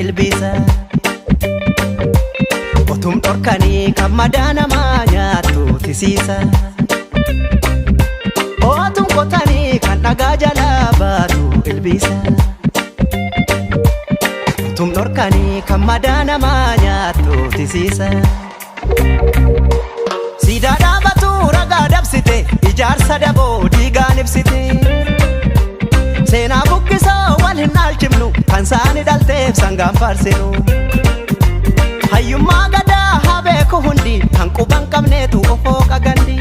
ilbiisa. Otum dhorkanii kan madaa namaa nyaattu tisiisa. Otum qotanii kan dhagaa jalaa baatu ilbiisa. Otum dhorkanii kan madaa namaa nyaattu tisiisa. Siidaa dhaabatu ragaa dabsite ijaarsa daboo diigaan ibsite. Seenaa buqqisoo wal hin dhaalchifnu kan saani dhalteef sangaan faarsinu. Hayyummaa gadaa haa beeku hundi kan quban qabneetu ofoo qagandi.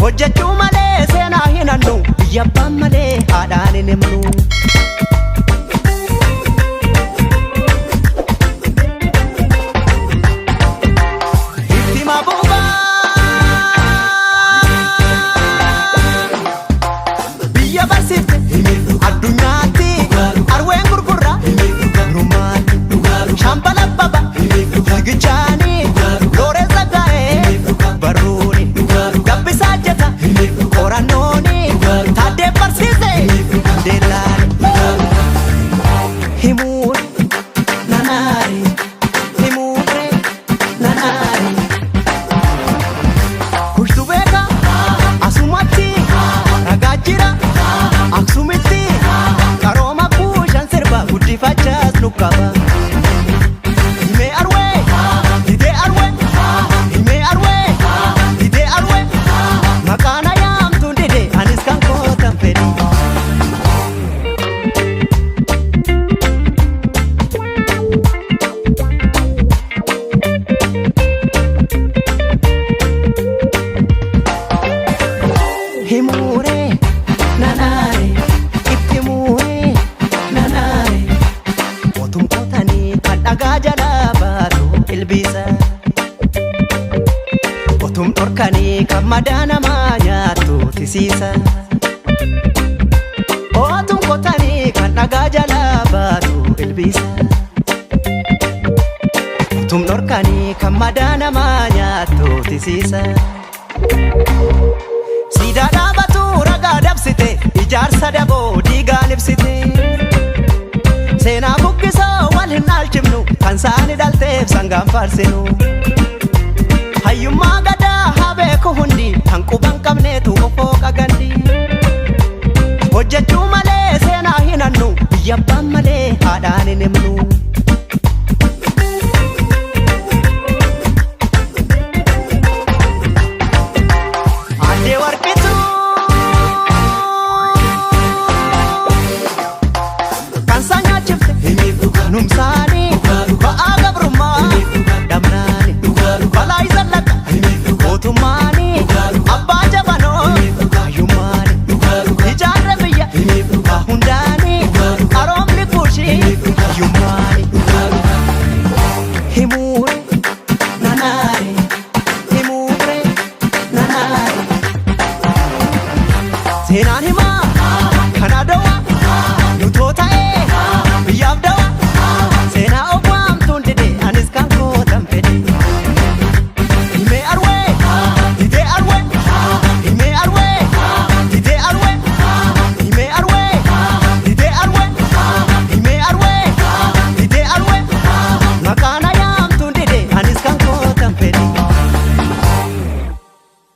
Hojjechuu malee seenaa hin hannu biyya abbaan malee haadhaan hin himnu. Addunyaatti arween gurgurra shambala baba fiigichaanii looree zagaa'ee barruuni gabbisaa jeta qorannooni taaddee barsiise deellaani himuun nanaari himuure nanaari kushtu beeka asumatti ragaa jira aksumitti karooma kuushan sirba guddifachaas nu qaba. Himee arwee hidee arwee himee arwee hidee arwee maqaana yaamtuun dide anis kan kootan fedhi. Himuuree nanaare itti muuree nanaare otum qotanii kan dhagaa jalaa baatu ilbiisa. Otum dhorkanii kan madaa namaa nyaattu tisiisa. Otum qotanii kan dhagaa jalaa baatu ilbiisa. Otum dhorkanii kan madaa namaa nyaattu tisiisa. Siidaa dhaabatu ragaa dabsite ijaarsa daboo diigaan ibsite. Seenaa buqqisoo wal hin dhaalchifnu kan saani dhalteef sangaan faarsinu. Hayyummaa gadaa haa beeku hundi kan quban qabneetu ofoo qagandi. Hojjechuu malee seenaa hin hannu biyya abbaan malee haadhaan hin himnu. Addee warqituu kan saa nyaachifte numsaa